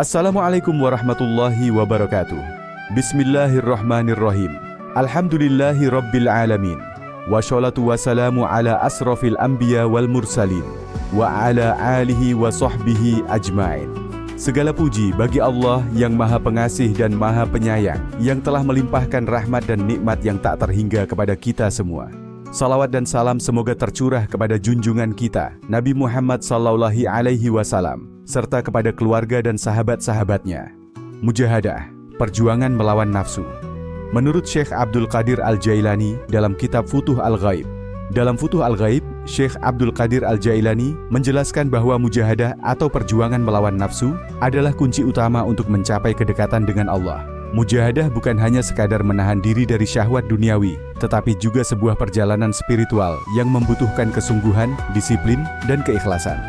Assalamualaikum warahmatullahi wabarakatuh. Bismillahirrahmanirrahim. Alhamdulillahi rabbil alamin. Wassalatu wassalamu ala asrafil anbiya wal mursalin wa ala alihi wa sahbihi ajmain. Segala puji bagi Allah yang Maha Pengasih dan Maha Penyayang, yang telah melimpahkan rahmat dan nikmat yang tak terhingga kepada kita semua. Salawat dan salam semoga tercurah kepada junjungan kita, Nabi Muhammad sallallahu alaihi wasallam, serta kepada keluarga dan sahabat-sahabatnya. Mujahadah, perjuangan melawan nafsu. Menurut Syekh Abdul Qadir Al-Jailani dalam kitab Futuh Al-Ghaib. Dalam Futuh Al-Ghaib, Syekh Abdul Qadir Al-Jailani menjelaskan bahwa mujahadah atau perjuangan melawan nafsu adalah kunci utama untuk mencapai kedekatan dengan Allah. Mujahadah bukan hanya sekadar menahan diri dari syahwat duniawi, tetapi juga sebuah perjalanan spiritual yang membutuhkan kesungguhan, disiplin, dan keikhlasan.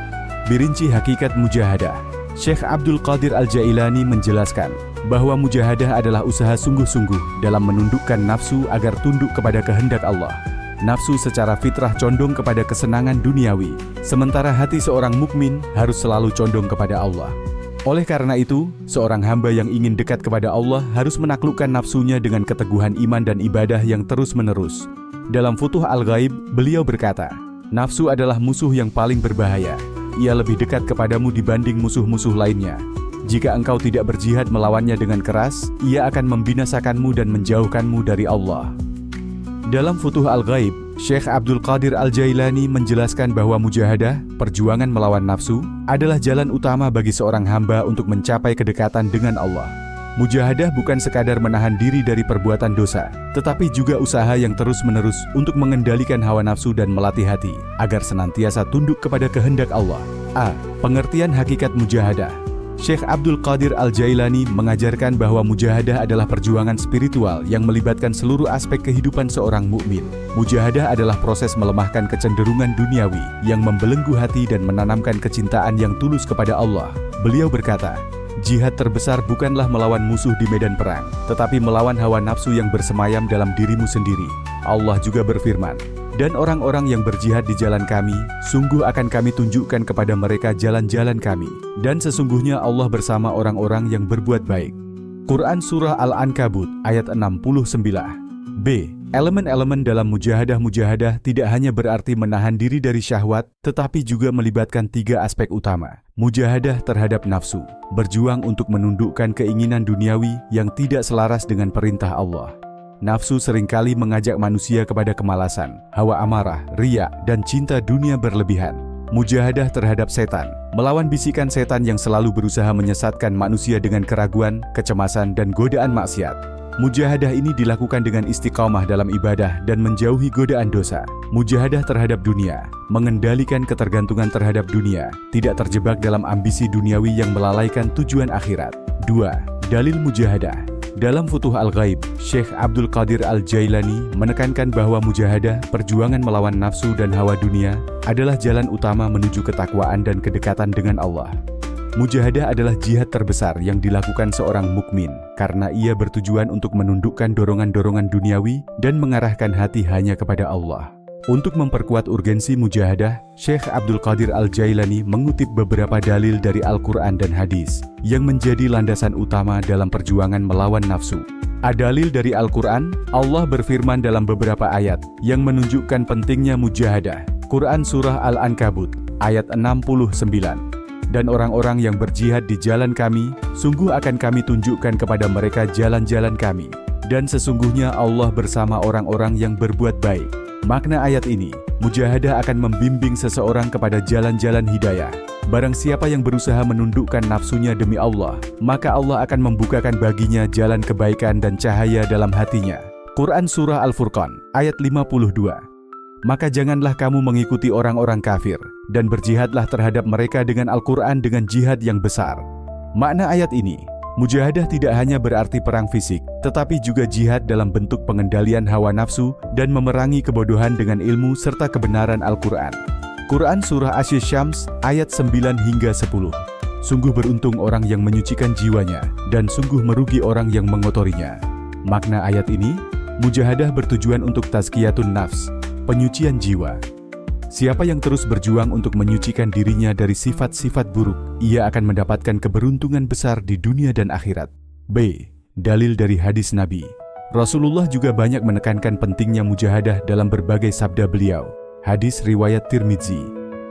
Dirinci hakikat mujahadah. Syekh Abdul Qadir Al-Jailani menjelaskan bahwa mujahadah adalah usaha sungguh-sungguh dalam menundukkan nafsu agar tunduk kepada kehendak Allah. Nafsu secara fitrah condong kepada kesenangan duniawi, sementara hati seorang mukmin harus selalu condong kepada Allah. Oleh karena itu, seorang hamba yang ingin dekat kepada Allah harus menaklukkan nafsunya dengan keteguhan iman dan ibadah yang terus-menerus. Dalam Futuh Al-Ghaib, beliau berkata, "Nafsu adalah musuh yang paling berbahaya. Ia lebih dekat kepadamu dibanding musuh-musuh lainnya. Jika engkau tidak berjihad melawannya dengan keras, ia akan membinasakanmu dan menjauhkanmu dari Allah." Dalam Futuh Al-Ghaib, Syekh Abdul Qadir Al-Jailani menjelaskan bahwa mujahadah, perjuangan melawan nafsu, adalah jalan utama bagi seorang hamba untuk mencapai kedekatan dengan Allah. Mujahadah bukan sekadar menahan diri dari perbuatan dosa, tetapi juga usaha yang terus-menerus untuk mengendalikan hawa nafsu dan melatih hati, agar senantiasa tunduk kepada kehendak Allah. A. Pengertian hakikat mujahadah. Syekh Abdul Qadir Al-Jailani mengajarkan bahwa mujahadah adalah perjuangan spiritual yang melibatkan seluruh aspek kehidupan seorang mukmin. Mujahadah adalah proses melemahkan kecenderungan duniawi yang membelenggu hati dan menanamkan kecintaan yang tulus kepada Allah. Beliau berkata, "Jihad terbesar bukanlah melawan musuh di medan perang, tetapi melawan hawa nafsu yang bersemayam dalam dirimu sendiri." Allah juga berfirman, "Dan orang-orang yang berjihad di jalan kami, sungguh akan kami tunjukkan kepada mereka jalan-jalan kami. Dan sesungguhnya Allah bersama orang-orang yang berbuat baik." Quran Surah Al-Ankabut ayat 69. B. Elemen-elemen dalam mujahadah tidak hanya berarti menahan diri dari syahwat, tetapi juga melibatkan 3 aspek utama. Mujahadah terhadap nafsu, berjuang untuk menundukkan keinginan duniawi yang tidak selaras dengan perintah Allah. Nafsu seringkali mengajak manusia kepada kemalasan, hawa amarah, riya, dan cinta dunia berlebihan. Mujahadah terhadap setan, melawan bisikan setan yang selalu berusaha menyesatkan manusia dengan keraguan, kecemasan, dan godaan maksiat. Mujahadah ini dilakukan dengan istiqamah dalam ibadah dan menjauhi godaan dosa. Mujahadah terhadap dunia, mengendalikan ketergantungan terhadap dunia, tidak terjebak dalam ambisi duniawi yang melalaikan tujuan akhirat. 2. Dalil mujahadah. Dalam Futuh Al-Ghaib, Syekh Abdul Qadir Al-Jailani menekankan bahwa mujahadah, perjuangan melawan nafsu dan hawa dunia, adalah jalan utama menuju ketakwaan dan kedekatan dengan Allah. Mujahadah adalah jihad terbesar yang dilakukan seorang mukmin, karena ia bertujuan untuk menundukkan dorongan-dorongan duniawi dan mengarahkan hati hanya kepada Allah. Untuk memperkuat urgensi mujahadah, Syekh Abdul Qadir Al-Jailani mengutip beberapa dalil dari Al-Quran dan hadis yang menjadi landasan utama dalam perjuangan melawan nafsu. Dalil dari Al-Quran, Allah berfirman dalam beberapa ayat yang menunjukkan pentingnya mujahadah. Quran Surah Al-Ankabut ayat 69. "Dan orang-orang yang berjihad di jalan kami, sungguh akan kami tunjukkan kepada mereka jalan-jalan kami. Dan sesungguhnya Allah bersama orang-orang yang berbuat baik." Makna ayat ini, mujahadah akan membimbing seseorang kepada jalan-jalan hidayah. Barang siapa yang berusaha menundukkan nafsunya demi Allah, maka Allah akan membukakan baginya jalan kebaikan dan cahaya dalam hatinya. Quran Surah Al-Furqan ayat 52. "Maka janganlah kamu mengikuti orang-orang kafir, dan berjihadlah terhadap mereka dengan Al-Quran dengan jihad yang besar." Makna ayat ini, mujahadah tidak hanya berarti perang fisik, tetapi juga jihad dalam bentuk pengendalian hawa nafsu dan memerangi kebodohan dengan ilmu serta kebenaran Al-Quran. Quran Surah Asy-Syams ayat 9 hingga 10. "Sungguh beruntung orang yang menyucikan jiwanya, dan sungguh merugi orang yang mengotorinya." Makna ayat ini, mujahadah bertujuan untuk tazkiyatun nafs, penyucian jiwa. Siapa yang terus berjuang untuk menyucikan dirinya dari sifat-sifat buruk, ia akan mendapatkan keberuntungan besar di dunia dan akhirat. B. Dalil dari hadis Nabi. Rasulullah juga banyak menekankan pentingnya mujahadah dalam berbagai sabda beliau. Hadis riwayat Tirmidzi.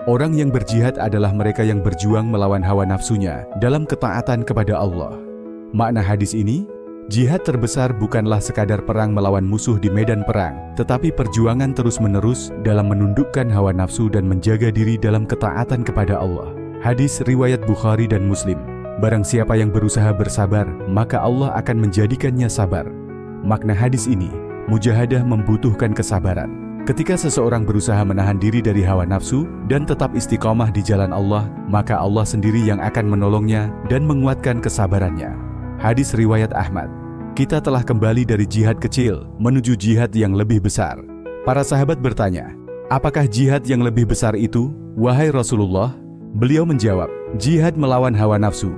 Orang yang berjihad adalah mereka yang berjuang melawan hawa nafsunya dalam ketaatan kepada Allah. Makna hadis ini, jihad terbesar bukanlah sekadar perang melawan musuh di medan perang, tetapi perjuangan terus-menerus dalam menundukkan hawa nafsu dan menjaga diri dalam ketaatan kepada Allah. Hadis riwayat Bukhari dan Muslim. Barang siapa yang berusaha bersabar, maka Allah akan menjadikannya sabar. Makna hadis ini, mujahadah membutuhkan kesabaran. Ketika seseorang berusaha menahan diri dari hawa nafsu dan tetap istiqomah di jalan Allah, maka Allah sendiri yang akan menolongnya dan menguatkan kesabarannya. Hadis riwayat Ahmad. Kita telah kembali dari jihad kecil menuju jihad yang lebih besar. Para sahabat bertanya, apakah jihad yang lebih besar itu, wahai Rasulullah? Beliau menjawab, jihad melawan hawa nafsu.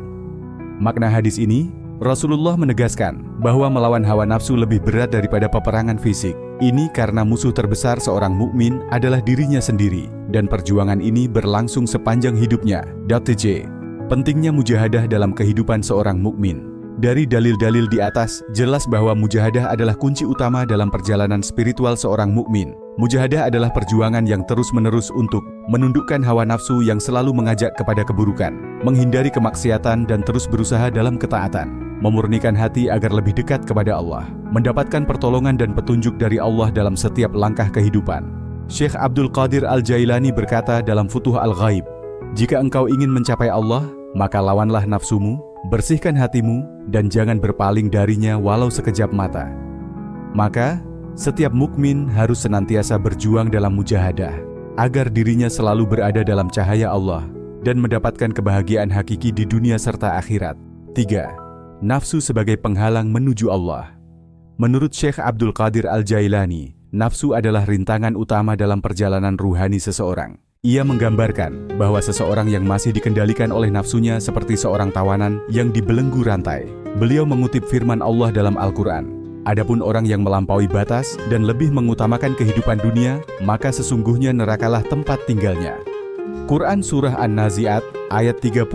Makna hadis ini, Rasulullah menegaskan bahwa melawan hawa nafsu lebih berat daripada peperangan fisik. Ini karena musuh terbesar seorang mukmin adalah dirinya sendiri, dan perjuangan ini berlangsung sepanjang hidupnya. Dr. J. Pentingnya mujahadah dalam kehidupan seorang mukmin. Dari dalil-dalil di atas, jelas bahwa mujahadah adalah kunci utama dalam perjalanan spiritual seorang mukmin. Mujahadah adalah perjuangan yang terus-menerus untuk menundukkan hawa nafsu yang selalu mengajak kepada keburukan, menghindari kemaksiatan dan terus berusaha dalam ketaatan, memurnikan hati agar lebih dekat kepada Allah, mendapatkan pertolongan dan petunjuk dari Allah dalam setiap langkah kehidupan. Syekh Abdul Qadir Al-Jailani berkata dalam Futuh Al-Ghaib, jika engkau ingin mencapai Allah, maka lawanlah nafsumu, bersihkan hatimu, dan jangan berpaling darinya walau sekejap mata. Maka, setiap mukmin harus senantiasa berjuang dalam mujahadah, agar dirinya selalu berada dalam cahaya Allah, dan mendapatkan kebahagiaan hakiki di dunia serta akhirat. 3. Nafsu sebagai penghalang menuju Allah. Menurut Syekh Abdul Qadir Al-Jailani, nafsu adalah rintangan utama dalam perjalanan ruhani seseorang. Ia menggambarkan bahwa seseorang yang masih dikendalikan oleh nafsunya seperti seorang tawanan yang dibelenggu rantai. Beliau mengutip firman Allah dalam Al-Quran, adapun orang yang melampaui batas dan lebih mengutamakan kehidupan dunia, maka sesungguhnya nerakalah tempat tinggalnya. Quran Surah An-Nazi'at ayat 37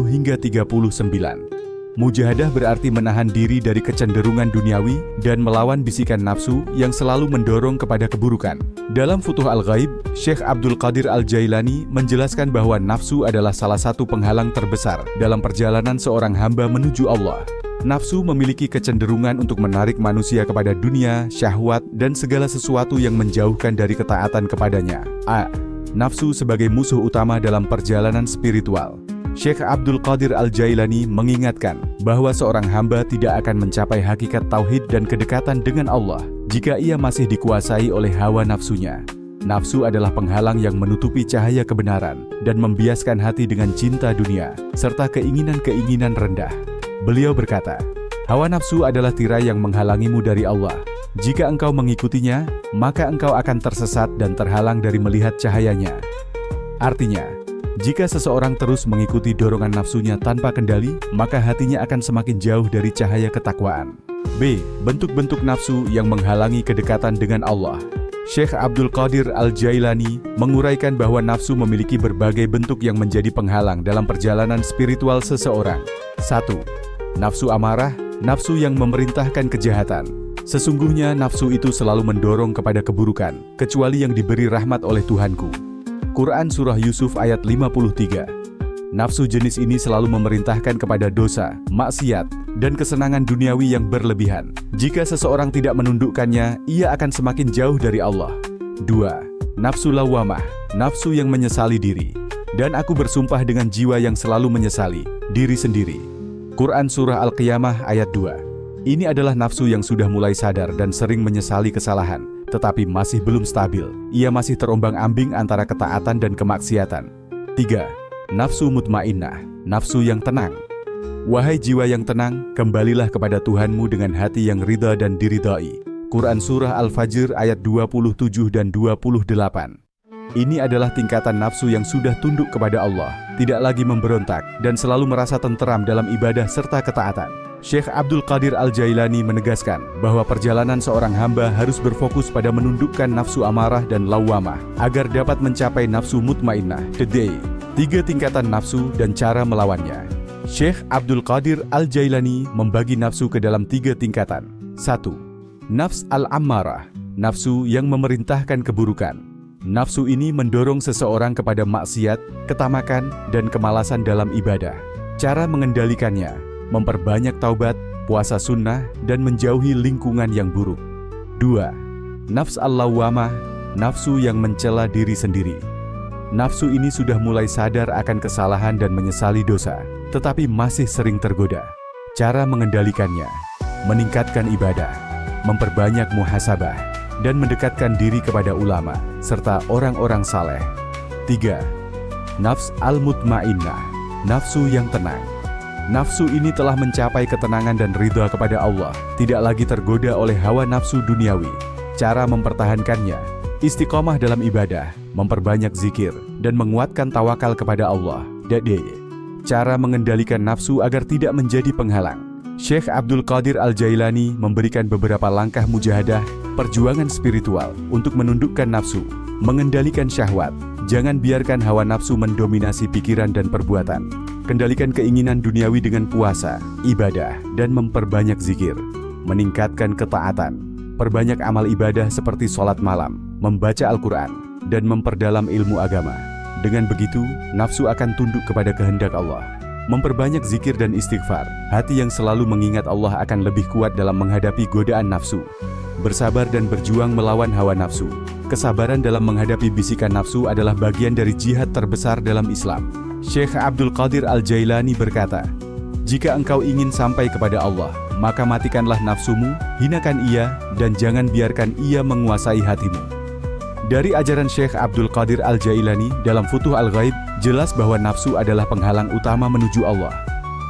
hingga 39. Mujahadah berarti menahan diri dari kecenderungan duniawi dan melawan bisikan nafsu yang selalu mendorong kepada keburukan. Dalam Futuh Al-Ghaib, Syekh Abdul Qadir Al-Jailani menjelaskan bahwa nafsu adalah salah satu penghalang terbesar dalam perjalanan seorang hamba menuju Allah. Nafsu memiliki kecenderungan untuk menarik manusia kepada dunia, syahwat, dan segala sesuatu yang menjauhkan dari ketaatan kepadanya. A. Nafsu sebagai musuh utama dalam perjalanan spiritual. Syekh Abdul Qadir Al-Jailani mengingatkan bahwa seorang hamba tidak akan mencapai hakikat tauhid dan kedekatan dengan Allah jika ia masih dikuasai oleh hawa nafsunya. Nafsu adalah penghalang yang menutupi cahaya kebenaran dan membiaskan hati dengan cinta dunia serta keinginan-keinginan rendah. Beliau berkata, hawa nafsu adalah tirai yang menghalangimu dari Allah. Jika engkau mengikutinya, maka engkau akan tersesat dan terhalang dari melihat cahayanya. Artinya, jika seseorang terus mengikuti dorongan nafsunya tanpa kendali, maka hatinya akan semakin jauh dari cahaya ketakwaan. B. Bentuk-bentuk nafsu yang menghalangi kedekatan dengan Allah. Syekh Abdul Qadir Al-Jailani menguraikan bahwa nafsu memiliki berbagai bentuk yang menjadi penghalang dalam perjalanan spiritual seseorang. 1. Nafsu amarah, nafsu yang memerintahkan kejahatan. Sesungguhnya nafsu itu selalu mendorong kepada keburukan, kecuali yang diberi rahmat oleh Tuhanku. Quran Surah Yusuf ayat 53. Nafsu jenis ini selalu memerintahkan kepada dosa, maksiat, dan kesenangan duniawi yang berlebihan. Jika seseorang tidak menundukkannya, ia akan semakin jauh dari Allah. 2. Nafsu lawamah, nafsu yang menyesali diri. Dan aku bersumpah dengan jiwa yang selalu menyesali diri sendiri. Quran Surah Al-Qiyamah ayat 2. Ini adalah nafsu yang sudah mulai sadar dan sering menyesali kesalahan, tetapi masih belum stabil. Ia masih terombang-ambing antara ketaatan dan kemaksiatan. 3. Nafsu mutmainnah, nafsu yang tenang. Wahai jiwa yang tenang, kembalilah kepada Tuhanmu dengan hati yang ridha dan diridai. Quran Surah Al-Fajr ayat 27 dan 28. Ini adalah tingkatan nafsu yang sudah tunduk kepada Allah, tidak lagi memberontak, dan selalu merasa tenteram dalam ibadah serta ketaatan. Syekh Abdul Qadir Al-Jailani menegaskan bahwa perjalanan seorang hamba harus berfokus pada menundukkan nafsu amarah dan lawamah agar dapat mencapai nafsu mutmainnah, the 3 tingkatan nafsu dan cara melawannya. Syekh Abdul Qadir Al-Jailani membagi nafsu ke dalam 3 tingkatan. 1. Nafs al-ammarah, nafsu yang memerintahkan keburukan. Nafsu ini mendorong seseorang kepada maksiat, ketamakan, dan kemalasan dalam ibadah. Cara mengendalikannya: memperbanyak taubat, puasa sunnah, dan menjauhi lingkungan yang buruk. 2. Nafs al-lawamah, nafsu yang mencela diri sendiri. Nafsu ini sudah mulai sadar akan kesalahan dan menyesali dosa, tetapi masih sering tergoda. Cara mengendalikannya: meningkatkan ibadah, memperbanyak muhasabah, dan mendekatkan diri kepada ulama, serta orang-orang saleh. 3. Nafs al-mutmainnah, nafsu yang tenang. Nafsu ini telah mencapai ketenangan dan ridha kepada Allah, tidak lagi tergoda oleh hawa nafsu duniawi. Cara mempertahankannya: istiqomah dalam ibadah, memperbanyak zikir, dan menguatkan tawakal kepada Allah. Cara mengendalikan nafsu agar tidak menjadi penghalang. Syekh Abdul Qadir Al-Jailani memberikan beberapa langkah mujahadah, perjuangan spiritual untuk menundukkan nafsu, mengendalikan syahwat. Jangan biarkan hawa nafsu mendominasi pikiran dan perbuatan. Kendalikan keinginan duniawi dengan puasa, ibadah, dan memperbanyak zikir. Meningkatkan ketaatan, perbanyak amal ibadah seperti sholat malam, membaca Al-Quran, dan memperdalam ilmu agama. Dengan begitu, nafsu akan tunduk kepada kehendak Allah. Memperbanyak zikir dan istighfar, hati yang selalu mengingat Allah akan lebih kuat dalam menghadapi godaan nafsu. Bersabar dan berjuang melawan hawa nafsu. Kesabaran dalam menghadapi bisikan nafsu adalah bagian dari jihad terbesar dalam Islam. Syekh Abdul Qadir Al-Jailani berkata, "Jika engkau ingin sampai kepada Allah, maka matikanlah nafsumu, hinakan ia, dan jangan biarkan ia menguasai hatimu." Dari ajaran Syekh Abdul Qadir Al-Jailani dalam Futuh Al-Ghaib, jelas bahwa nafsu adalah penghalang utama menuju Allah.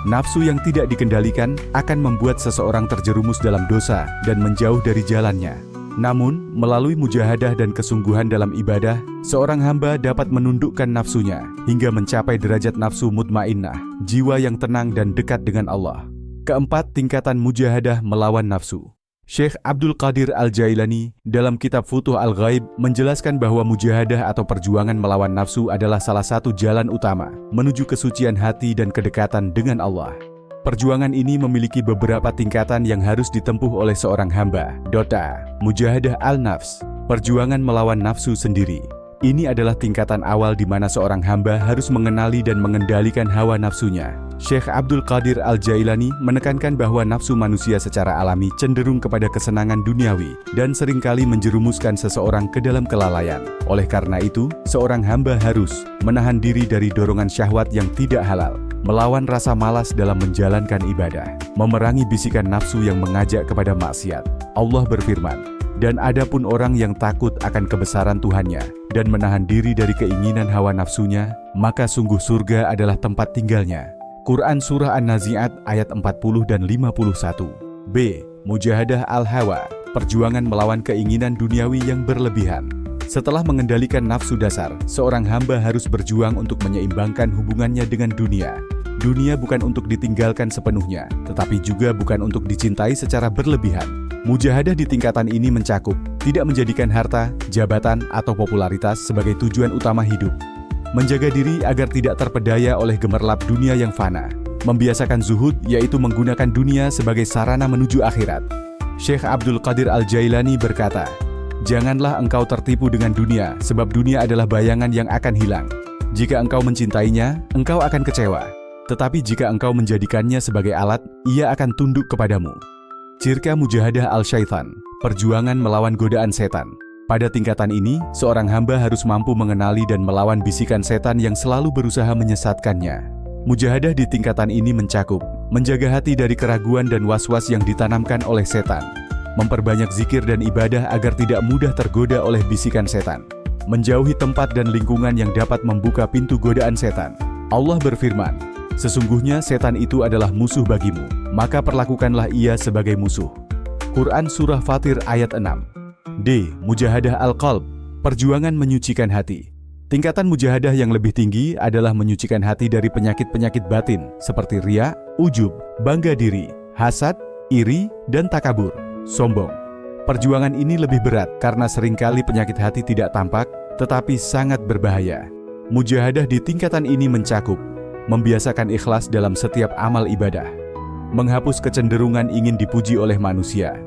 Nafsu yang tidak dikendalikan akan membuat seseorang terjerumus dalam dosa dan menjauh dari jalannya. Namun, melalui mujahadah dan kesungguhan dalam ibadah, seorang hamba dapat menundukkan nafsunya hingga mencapai derajat nafsu mutmainnah, jiwa yang tenang dan dekat dengan Allah. Keempat, tingkatan mujahadah melawan nafsu. Syekh Abdul Qadir Al-Jailani dalam kitab Futuh Al-Ghaib menjelaskan bahwa mujahadah atau perjuangan melawan nafsu adalah salah satu jalan utama menuju kesucian hati dan kedekatan dengan Allah. Perjuangan ini memiliki beberapa tingkatan yang harus ditempuh oleh seorang hamba. Mujahadah al-nafs, perjuangan melawan nafsu sendiri. Ini adalah tingkatan awal di mana seorang hamba harus mengenali dan mengendalikan hawa nafsunya. Syekh Abdul Qadir Al-Jailani menekankan bahwa nafsu manusia secara alami cenderung kepada kesenangan duniawi dan seringkali menjerumuskan seseorang ke dalam kelalaian. Oleh karena itu, seorang hamba harus menahan diri dari dorongan syahwat yang tidak halal, melawan rasa malas dalam menjalankan ibadah, memerangi bisikan nafsu yang mengajak kepada maksiat. Allah berfirman, "Dan adapun orang yang takut akan kebesaran Tuhannya dan menahan diri dari keinginan hawa nafsunya, maka sungguh surga adalah tempat tinggalnya." Quran Surah An-Nazi'at ayat 40 dan 51. Mujahadah al-hawa, perjuangan melawan keinginan duniawi yang berlebihan. Setelah mengendalikan nafsu dasar, seorang hamba harus berjuang untuk menyeimbangkan hubungannya dengan dunia. Dunia bukan untuk ditinggalkan sepenuhnya, tetapi juga bukan untuk dicintai secara berlebihan. Mujahadah di tingkatan ini mencakup tidak menjadikan harta, jabatan, atau popularitas sebagai tujuan utama hidup. Menjaga diri agar tidak terpedaya oleh gemerlap dunia yang fana. Membiasakan zuhud, yaitu menggunakan dunia sebagai sarana menuju akhirat. Syekh Abdul Qadir Al-Jailani berkata, "Janganlah engkau tertipu dengan dunia, sebab dunia adalah bayangan yang akan hilang. Jika engkau mencintainya, engkau akan kecewa. Tetapi jika engkau menjadikannya sebagai alat, ia akan tunduk kepadamu." Cirka mujahadah al-syaitan, perjuangan melawan godaan setan. Pada tingkatan ini, seorang hamba harus mampu mengenali dan melawan bisikan setan yang selalu berusaha menyesatkannya. Mujahadah di tingkatan ini mencakup menjaga hati dari keraguan dan was-was yang ditanamkan oleh setan, memperbanyak zikir dan ibadah agar tidak mudah tergoda oleh bisikan setan, menjauhi tempat dan lingkungan yang dapat membuka pintu godaan setan. Allah berfirman, "Sesungguhnya setan itu adalah musuh bagimu, maka perlakukanlah ia sebagai musuh." Quran Surah Fatir ayat 6. Mujahadah al-qalb, perjuangan menyucikan hati. Tingkatan mujahadah yang lebih tinggi adalah menyucikan hati dari penyakit-penyakit batin seperti riya, ujub, bangga diri, hasad, iri, dan takabur, sombong. Perjuangan ini lebih berat karena seringkali penyakit hati tidak tampak, tetapi sangat berbahaya. Mujahadah di tingkatan ini mencakup membiasakan ikhlas dalam setiap amal ibadah, menghapus kecenderungan ingin dipuji oleh manusia,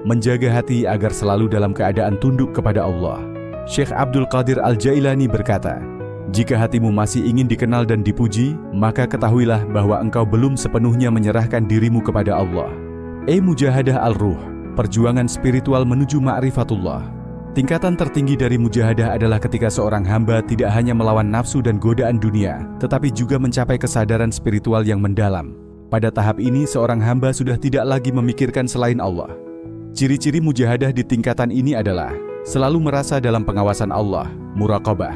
menjaga hati agar selalu dalam keadaan tunduk kepada Allah. Syekh Abdul Qadir Al-Jailani berkata, "Jika hatimu masih ingin dikenal dan dipuji, maka ketahuilah bahwa engkau belum sepenuhnya menyerahkan dirimu kepada Allah." Mujahadah al-ruh, perjuangan spiritual menuju ma'rifatullah. Tingkatan tertinggi dari mujahadah adalah ketika seorang hamba tidak hanya melawan nafsu dan godaan dunia, tetapi juga mencapai kesadaran spiritual yang mendalam. Pada tahap ini, seorang hamba sudah tidak lagi memikirkan selain Allah. Ciri-ciri mujahadah di tingkatan ini adalah selalu merasa dalam pengawasan Allah, muraqabah,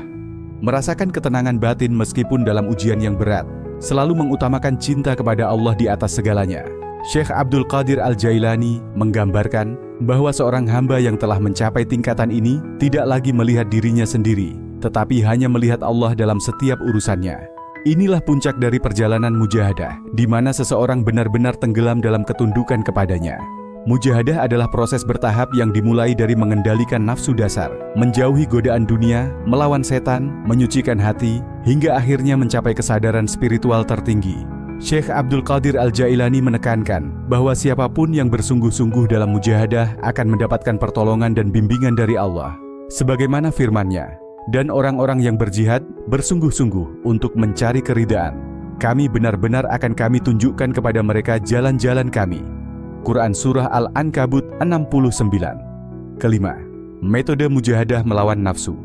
merasakan ketenangan batin meskipun dalam ujian yang berat, selalu mengutamakan cinta kepada Allah di atas segalanya. Syekh Abdul Qadir Al-Jailani menggambarkan bahwa seorang hamba yang telah mencapai tingkatan ini tidak lagi melihat dirinya sendiri, tetapi hanya melihat Allah dalam setiap urusannya. Inilah puncak dari perjalanan mujahadah, di mana seseorang benar-benar tenggelam dalam ketundukan kepadanya. Mujahadah adalah proses bertahap yang dimulai dari mengendalikan nafsu dasar, menjauhi godaan dunia, melawan setan, menyucikan hati, hingga akhirnya mencapai kesadaran spiritual tertinggi. Syekh Abdul Qadir Al-Jailani menekankan bahwa siapapun yang bersungguh-sungguh dalam mujahadah akan mendapatkan pertolongan dan bimbingan dari Allah. Sebagaimana firman-Nya, "Dan orang-orang yang berjihad bersungguh-sungguh untuk mencari keridaan, kami benar-benar akan kami tunjukkan kepada mereka jalan-jalan kami." Quran Surah Al-Ankabut 69. Kelima, metode mujahadah melawan nafsu.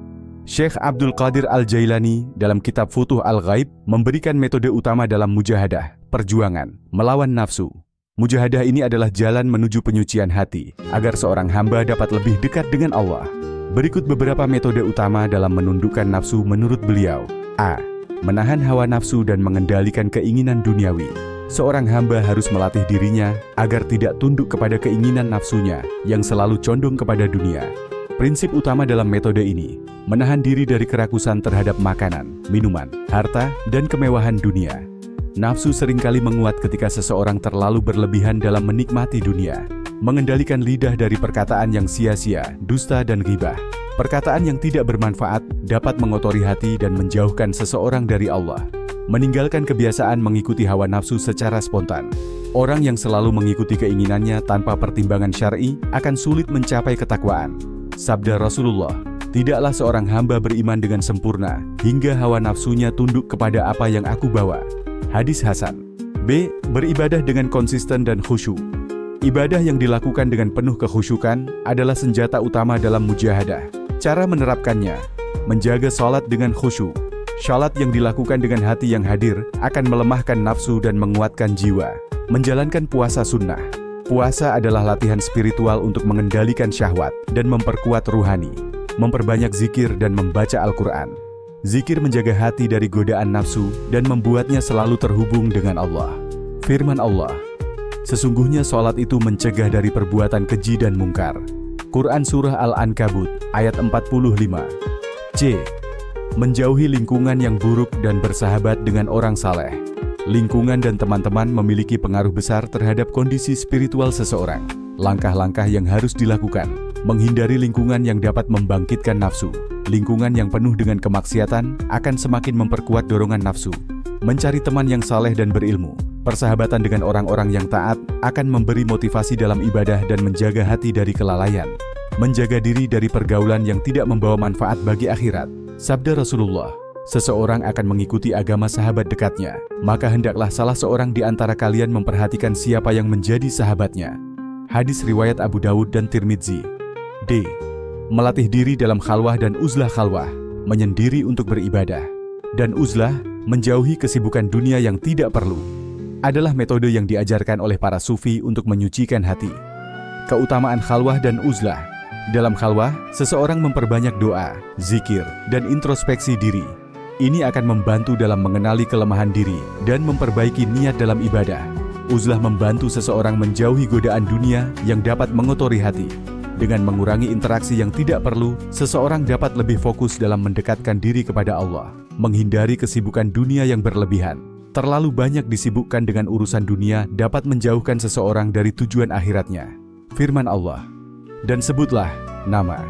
Syekh Abdul Qadir Al-Jailani dalam kitab Futuh Al-Ghaib memberikan metode utama dalam mujahadah, perjuangan melawan nafsu. Mujahadah ini adalah jalan menuju penyucian hati, agar seorang hamba dapat lebih dekat dengan Allah. Berikut beberapa metode utama dalam menundukkan nafsu menurut beliau. A. Menahan hawa nafsu dan mengendalikan keinginan duniawi. Seorang hamba harus melatih dirinya agar tidak tunduk kepada keinginan nafsunya yang selalu condong kepada dunia. Prinsip utama dalam metode ini, menahan diri dari kerakusan terhadap makanan, minuman, harta, dan kemewahan dunia. Nafsu seringkali menguat ketika seseorang terlalu berlebihan dalam menikmati dunia. Mengendalikan lidah dari perkataan yang sia-sia, dusta, dan ghibah. Perkataan yang tidak bermanfaat dapat mengotori hati dan menjauhkan seseorang dari Allah. Meninggalkan kebiasaan mengikuti hawa nafsu secara spontan. Orang yang selalu mengikuti keinginannya tanpa pertimbangan syar'i akan sulit mencapai ketakwaan. Sabda Rasulullah, "Tidaklah seorang hamba beriman dengan sempurna hingga hawa nafsunya tunduk kepada apa yang aku bawa." Hadis Hasan. B. Beribadah dengan konsisten dan khusyuk. Ibadah yang dilakukan dengan penuh kekhusyukan adalah senjata utama dalam mujahadah. Cara menerapkannya, menjaga salat dengan khusyuk. Salat yang dilakukan dengan hati yang hadir akan melemahkan nafsu dan menguatkan jiwa. Menjalankan puasa sunnah. Puasa adalah latihan spiritual untuk mengendalikan syahwat dan memperkuat ruhani. Memperbanyak zikir dan membaca Al-Quran. Zikir menjaga hati dari godaan nafsu dan membuatnya selalu terhubung dengan Allah. Firman Allah, "Sesungguhnya sholat itu mencegah dari perbuatan keji dan mungkar." Quran Surah Al-Ankabut ayat 45. C. Menjauhi lingkungan yang buruk dan bersahabat dengan orang saleh. Lingkungan dan teman-teman memiliki pengaruh besar terhadap kondisi spiritual seseorang. Langkah-langkah yang harus dilakukan: menghindari lingkungan yang dapat membangkitkan nafsu. Lingkungan yang penuh dengan kemaksiatan akan semakin memperkuat dorongan nafsu. Mencari teman yang saleh dan berilmu. Persahabatan dengan orang-orang yang taat akan memberi motivasi dalam ibadah dan menjaga hati dari kelalaian. Menjaga diri dari pergaulan yang tidak membawa manfaat bagi akhirat. Sabda Rasulullah, "Seseorang akan mengikuti agama sahabat dekatnya, maka hendaklah salah seorang di antara kalian memperhatikan siapa yang menjadi sahabatnya." Hadis riwayat Abu Dawud dan Tirmidzi. D. Melatih diri dalam khalwah dan uzlah. Khalwah, menyendiri untuk beribadah, dan uzlah, menjauhi kesibukan dunia yang tidak perlu, adalah metode yang diajarkan oleh para sufi untuk menyucikan hati. Keutamaan khalwah dan uzlah. Dalam khalwah, seseorang memperbanyak doa, zikir, dan introspeksi diri. Ini akan membantu dalam mengenali kelemahan diri dan memperbaiki niat dalam ibadah. Uzlah membantu seseorang menjauhi godaan dunia yang dapat mengotori hati. Dengan mengurangi interaksi yang tidak perlu, seseorang dapat lebih fokus dalam mendekatkan diri kepada Allah, menghindari kesibukan dunia yang berlebihan. Terlalu banyak disibukkan dengan urusan dunia dapat menjauhkan seseorang dari tujuan akhiratnya. Firman Allah, dan sebutlah nama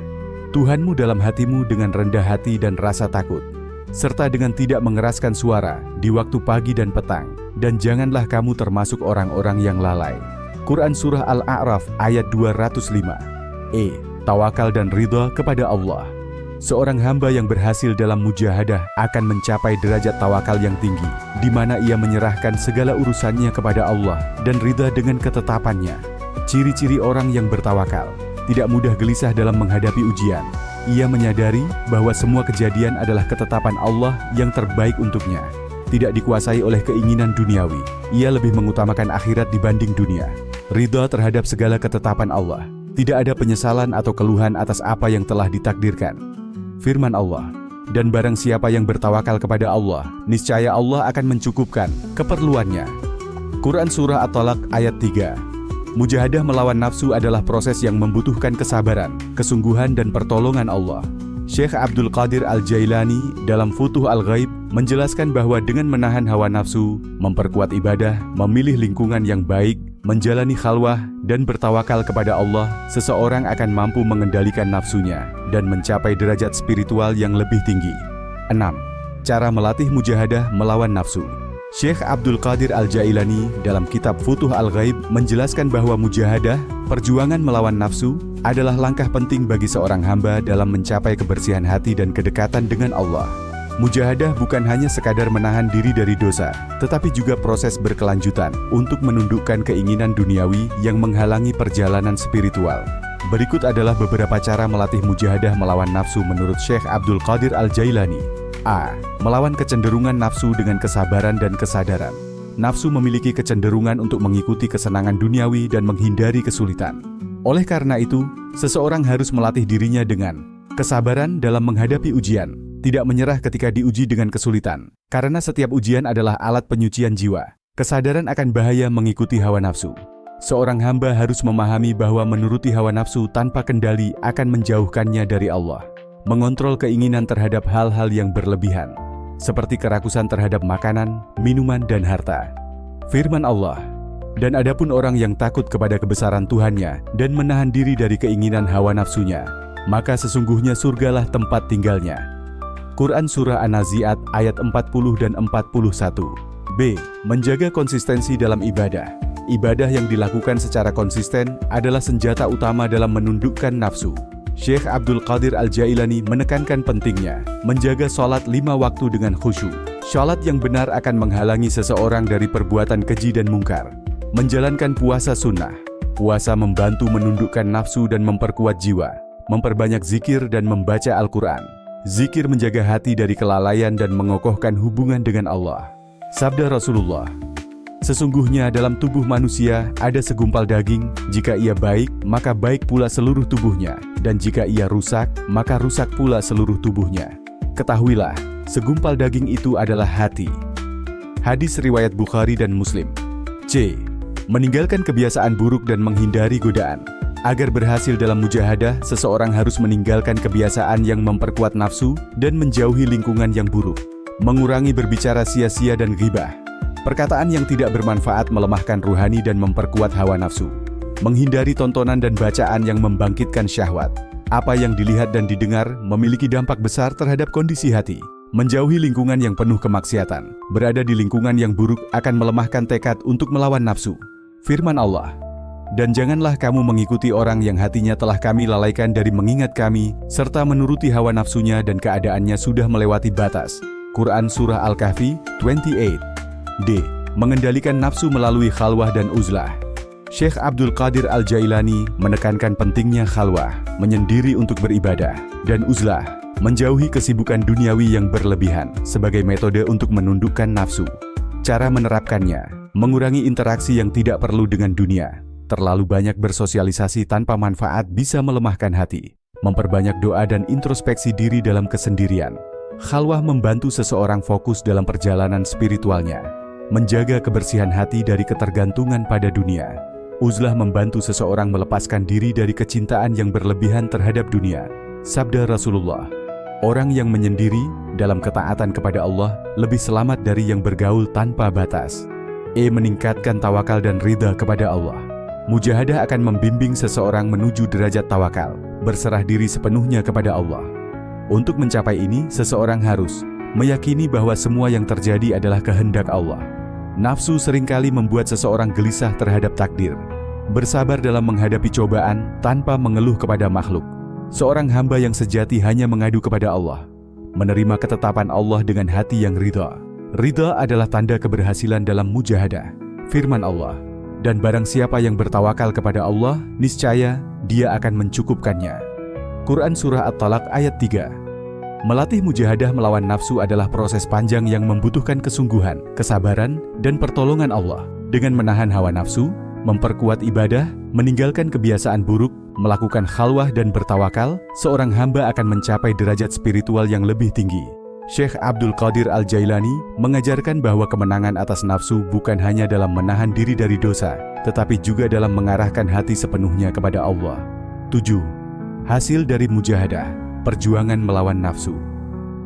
Tuhanmu dalam hatimu dengan rendah hati dan rasa takut, serta dengan tidak mengeraskan suara di waktu pagi dan petang, dan janganlah kamu termasuk orang-orang yang lalai. Quran Surah Al-A'raf ayat 205. Tawakal dan ridha kepada Allah. Seorang hamba yang berhasil dalam mujahadah akan mencapai derajat tawakal yang tinggi, di mana ia menyerahkan segala urusannya kepada Allah dan ridha dengan ketetapannya. Ciri-ciri orang yang bertawakal: tidak mudah gelisah dalam menghadapi ujian. Ia menyadari bahwa semua kejadian adalah ketetapan Allah yang terbaik untuknya. Tidak dikuasai oleh keinginan duniawi. Ia lebih mengutamakan akhirat dibanding dunia. Ridha terhadap segala ketetapan Allah. Tidak ada penyesalan atau keluhan atas apa yang telah ditakdirkan. Firman Allah, dan barang siapa yang bertawakal kepada Allah, niscaya Allah akan mencukupkan keperluannya. Quran Surah At-Talaq ayat 3. Mujahadah melawan nafsu adalah proses yang membutuhkan kesabaran, kesungguhan dan pertolongan Allah. Syekh Abdul Qadir Al-Jailani dalam Futuh Al-Ghaib menjelaskan bahwa dengan menahan hawa nafsu, memperkuat ibadah, memilih lingkungan yang baik, menjalani khalwah, dan bertawakal kepada Allah, seseorang akan mampu mengendalikan nafsunya dan mencapai derajat spiritual yang lebih tinggi. 6. Cara melatih mujahadah melawan nafsu. Syekh Abdul Qadir Al-Jailani dalam kitab Futuh Al-Ghaib menjelaskan bahwa mujahadah, perjuangan melawan nafsu, adalah langkah penting bagi seorang hamba dalam mencapai kebersihan hati dan kedekatan dengan Allah. Mujahadah bukan hanya sekadar menahan diri dari dosa, tetapi juga proses berkelanjutan untuk menundukkan keinginan duniawi yang menghalangi perjalanan spiritual. Berikut adalah beberapa cara melatih mujahadah melawan nafsu menurut Syekh Abdul Qadir Al-Jailani. Melawan kecenderungan nafsu dengan kesabaran dan kesadaran. Nafsu memiliki kecenderungan untuk mengikuti kesenangan duniawi dan menghindari kesulitan. Oleh karena itu, seseorang harus melatih dirinya dengan kesabaran dalam menghadapi ujian. Tidak menyerah ketika diuji dengan kesulitan, karena setiap ujian adalah alat penyucian jiwa. Kesadaran akan bahaya mengikuti hawa nafsu. Seorang hamba harus memahami bahwa menuruti hawa nafsu tanpa kendali akan menjauhkannya dari Allah. Mengontrol keinginan terhadap hal-hal yang berlebihan, seperti kerakusan terhadap makanan, minuman, dan harta. Firman Allah, dan adapun orang yang takut kepada kebesaran Tuhannya dan menahan diri dari keinginan hawa nafsunya, maka sesungguhnya surgalah tempat tinggalnya. Quran Surah An-Nazi'at ayat 40 dan 41. Menjaga konsistensi dalam ibadah. Ibadah yang dilakukan secara konsisten adalah senjata utama dalam menundukkan nafsu. Syekh Abdul Qadir Al-Jailani menekankan pentingnya menjaga sholat 5 waktu dengan khusyuk. Sholat yang benar akan menghalangi seseorang dari perbuatan keji dan mungkar. Menjalankan puasa sunnah. Puasa membantu menundukkan nafsu dan memperkuat jiwa. Memperbanyak zikir dan membaca Al-Quran. Zikir menjaga hati dari kelalaian dan mengokohkan hubungan dengan Allah. Sabda Rasulullah, sesungguhnya dalam tubuh manusia ada segumpal daging, jika ia baik, maka baik pula seluruh tubuhnya, dan jika ia rusak, maka rusak pula seluruh tubuhnya. Ketahuilah, segumpal daging itu adalah hati. Hadis riwayat Bukhari dan Muslim. Meninggalkan kebiasaan buruk dan menghindari godaan. Agar berhasil dalam mujahadah, seseorang harus meninggalkan kebiasaan yang memperkuat nafsu dan menjauhi lingkungan yang buruk. Mengurangi berbicara sia-sia dan ghibah. Perkataan yang tidak bermanfaat melemahkan ruhani dan memperkuat hawa nafsu. Menghindari tontonan dan bacaan yang membangkitkan syahwat. Apa yang dilihat dan didengar memiliki dampak besar terhadap kondisi hati. Menjauhi lingkungan yang penuh kemaksiatan. Berada di lingkungan yang buruk akan melemahkan tekad untuk melawan nafsu. Firman Allah, dan janganlah kamu mengikuti orang yang hatinya telah kami lalaikan dari mengingat kami, serta menuruti hawa nafsunya dan keadaannya sudah melewati batas. Quran Surah Al-Kahfi 28. Mengendalikan nafsu melalui khalwah dan uzlah. Syekh Abdul Qadir Al-Jailani menekankan pentingnya khalwah, menyendiri untuk beribadah, dan uzlah, menjauhi kesibukan duniawi yang berlebihan, sebagai metode untuk menundukkan nafsu. Cara menerapkannya, mengurangi interaksi yang tidak perlu dengan dunia. Terlalu banyak bersosialisasi tanpa manfaat bisa melemahkan hati. Memperbanyak doa dan introspeksi diri dalam kesendirian. Khalwah membantu seseorang fokus dalam perjalanan spiritualnya. Menjaga kebersihan hati dari ketergantungan pada dunia. Uzlah membantu seseorang melepaskan diri dari kecintaan yang berlebihan terhadap dunia. Sabda Rasulullah, Orang yang menyendiri dalam ketaatan kepada Allah lebih selamat dari yang bergaul tanpa batas. Meningkatkan tawakal dan ridha kepada Allah. Mujahadah akan membimbing seseorang menuju derajat tawakal, berserah diri sepenuhnya kepada Allah. Untuk mencapai ini, seseorang harus meyakini bahwa semua yang terjadi adalah kehendak Allah. Nafsu seringkali membuat seseorang gelisah terhadap takdir, bersabar dalam menghadapi cobaan tanpa mengeluh kepada makhluk. Seorang hamba yang sejati hanya mengadu kepada Allah, menerima ketetapan Allah dengan hati yang ridha. Ridha adalah tanda keberhasilan dalam mujahadah. Firman Allah, dan barang siapa yang bertawakal kepada Allah, niscaya Dia akan mencukupkannya. Quran Surah At-Talaq ayat 3. Melatih mujahadah melawan nafsu adalah proses panjang yang membutuhkan kesungguhan, kesabaran, dan pertolongan Allah. Dengan menahan hawa nafsu, memperkuat ibadah, meninggalkan kebiasaan buruk, melakukan khalwah dan bertawakal, seorang hamba akan mencapai derajat spiritual yang lebih tinggi. Syekh Abdul Qadir Al-Jailani mengajarkan bahwa kemenangan atas nafsu bukan hanya dalam menahan diri dari dosa, tetapi juga dalam mengarahkan hati sepenuhnya kepada Allah. 7. Hasil dari mujahadah, perjuangan melawan nafsu.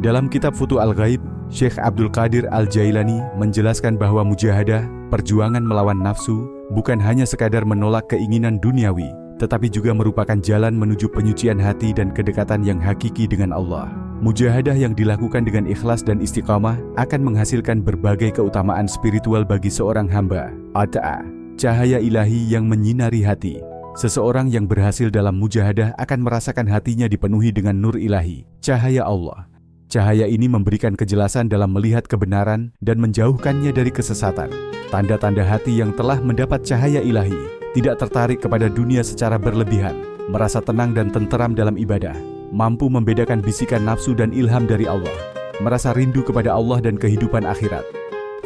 Dalam kitab Futuh Al-Ghaib, Syekh Abdul Qadir Al-Jailani menjelaskan bahwa mujahadah, perjuangan melawan nafsu, bukan hanya sekadar menolak keinginan duniawi, tetapi juga merupakan jalan menuju penyucian hati dan kedekatan yang hakiki dengan Allah. Mujahadah yang dilakukan dengan ikhlas dan istiqamah akan menghasilkan berbagai keutamaan spiritual bagi seorang hamba. Ata'a, cahaya ilahi yang menyinari hati. Seseorang yang berhasil dalam mujahadah akan merasakan hatinya dipenuhi dengan nur ilahi, cahaya Allah. Cahaya ini memberikan kejelasan dalam melihat kebenaran dan menjauhkannya dari kesesatan. Tanda-tanda hati yang telah mendapat cahaya ilahi, tidak tertarik kepada dunia secara berlebihan, merasa tenang dan tenteram dalam ibadah, mampu membedakan bisikan nafsu dan ilham dari Allah, merasa rindu kepada Allah dan kehidupan akhirat.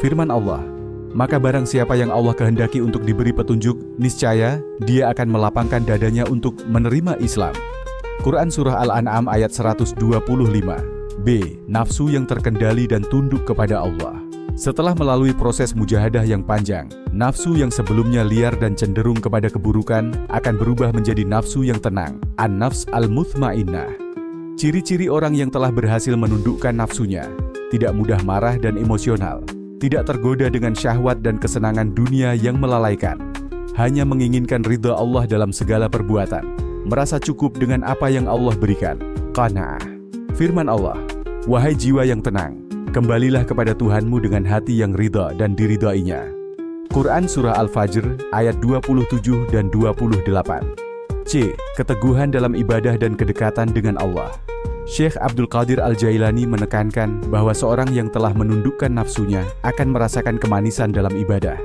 Firman Allah, maka barang siapa yang Allah kehendaki untuk diberi petunjuk, niscaya Dia akan melapangkan dadanya untuk menerima Islam. Quran Surah Al-An'am ayat 125. B. Nafsu yang terkendali dan tunduk kepada Allah. Setelah melalui proses mujahadah yang panjang, nafsu yang sebelumnya liar dan cenderung kepada keburukan akan berubah menjadi nafsu yang tenang, an-nafs al-mutmainnah. Ciri-ciri orang yang telah berhasil menundukkan nafsunya, tidak mudah marah dan emosional, tidak tergoda dengan syahwat dan kesenangan dunia yang melalaikan, hanya menginginkan ridha Allah dalam segala perbuatan, merasa cukup dengan apa yang Allah berikan. Qanaah. Firman Allah, wahai jiwa yang tenang, kembalilah kepada Tuhanmu dengan hati yang ridha dan diridainya. Quran Surah Al-Fajr ayat 27 dan 28. C. Keteguhan dalam ibadah dan kedekatan dengan Allah. Syekh Abdul Qadir Al-Jailani menekankan bahwa seorang yang telah menundukkan nafsunya akan merasakan kemanisan dalam ibadah.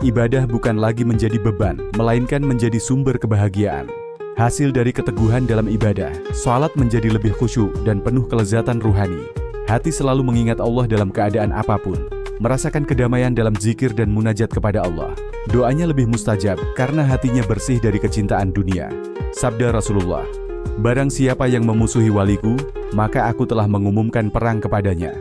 Ibadah bukan lagi menjadi beban, melainkan menjadi sumber kebahagiaan. Hasil dari keteguhan dalam ibadah, salat menjadi lebih khusyuk dan penuh kelezatan ruhani. Hati selalu mengingat Allah dalam keadaan apapun, merasakan kedamaian dalam zikir dan munajat kepada Allah. Doanya lebih mustajab karena hatinya bersih dari kecintaan dunia. Sabda Rasulullah, barang siapa yang memusuhi waliku, maka aku telah mengumumkan perang kepadanya.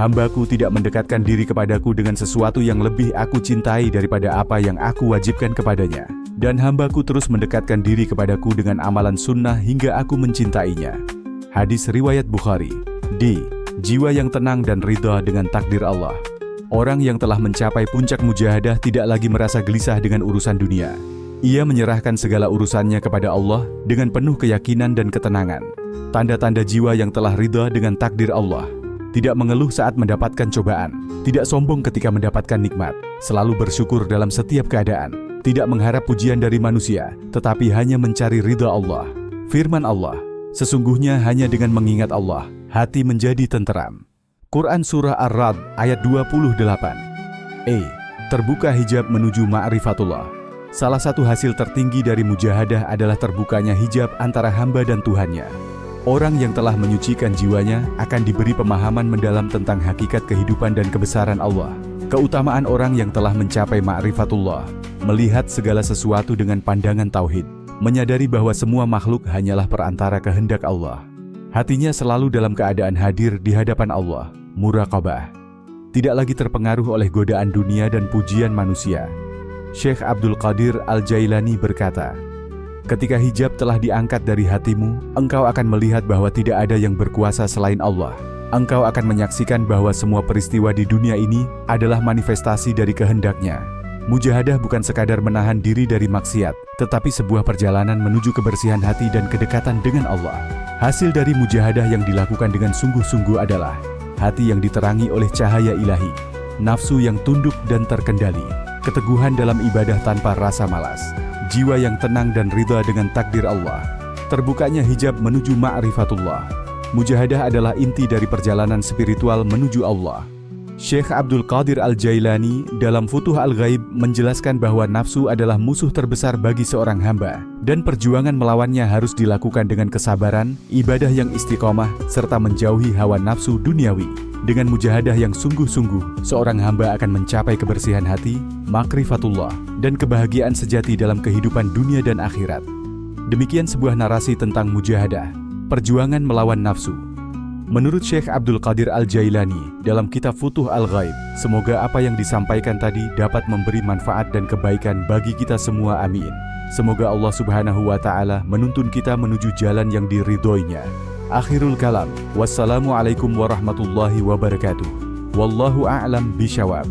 Hambaku tidak mendekatkan diri kepadaku dengan sesuatu yang lebih aku cintai daripada apa yang aku wajibkan kepadanya. Dan hambaku terus mendekatkan diri kepadaku dengan amalan sunnah hingga aku mencintainya. Hadis riwayat Bukhari. D. Jiwa yang tenang dan ridha dengan takdir Allah. Orang yang telah mencapai puncak mujahadah tidak lagi merasa gelisah dengan urusan dunia. Ia menyerahkan segala urusannya kepada Allah dengan penuh keyakinan dan ketenangan. Tanda-tanda jiwa yang telah ridha dengan takdir Allah. Tidak mengeluh saat mendapatkan cobaan, tidak sombong ketika mendapatkan nikmat, selalu bersyukur dalam setiap keadaan, tidak mengharap pujian dari manusia, tetapi hanya mencari ridha Allah. Firman Allah, sesungguhnya hanya dengan mengingat Allah, hati menjadi tenteram. Quran Surah Ar-Ra'd ayat 28. Terbuka hijab menuju ma'rifatullah. Salah satu hasil tertinggi dari mujahadah adalah terbukanya hijab antara hamba dan Tuhannya. Orang yang telah menyucikan jiwanya akan diberi pemahaman mendalam tentang hakikat kehidupan dan kebesaran Allah. Keutamaan orang yang telah mencapai ma'rifatullah, melihat segala sesuatu dengan pandangan tauhid, menyadari bahwa semua makhluk hanyalah perantara kehendak Allah. Hatinya selalu dalam keadaan hadir di hadapan Allah, muraqabah. Tidak lagi terpengaruh oleh godaan dunia dan pujian manusia. Syekh Abdul Qadir Al-Jailani berkata, Ketika hijab telah diangkat dari hatimu, engkau akan melihat bahwa tidak ada yang berkuasa selain Allah. Engkau akan menyaksikan bahwa semua peristiwa di dunia ini adalah manifestasi dari kehendak-Nya. Mujahadah bukan sekadar menahan diri dari maksiat, tetapi sebuah perjalanan menuju kebersihan hati dan kedekatan dengan Allah. Hasil dari mujahadah yang dilakukan dengan sungguh-sungguh adalah hati yang diterangi oleh cahaya ilahi, nafsu yang tunduk dan terkendali, keteguhan dalam ibadah tanpa rasa malas, jiwa yang tenang dan ridha dengan takdir Allah, terbukanya hijab menuju ma'rifatullah. Mujahadah adalah inti dari perjalanan spiritual menuju Allah. Syekh Abdul Qadir Al-Jailani dalam Futuh Al-Ghaib menjelaskan bahwa nafsu adalah musuh terbesar bagi seorang hamba, dan perjuangan melawannya harus dilakukan dengan kesabaran, ibadah yang istiqomah, serta menjauhi hawa nafsu duniawi. Dengan mujahadah yang sungguh-sungguh, seorang hamba akan mencapai kebersihan hati, makrifatullah, dan kebahagiaan sejati dalam kehidupan dunia dan akhirat. Demikian sebuah narasi tentang mujahadah, perjuangan melawan nafsu. Menurut Syekh Abdul Qadir Al-Jailani dalam kitab Futuh Al-Ghaib, semoga apa yang disampaikan tadi dapat memberi manfaat dan kebaikan bagi kita semua, amin. Semoga Allah Subhanahu wa Ta'ala menuntun kita menuju jalan yang diridhoinya. Akhirul kalam, wassalamualaikum warahmatullahi wabarakatuh. Wallahu a'lam bishawab.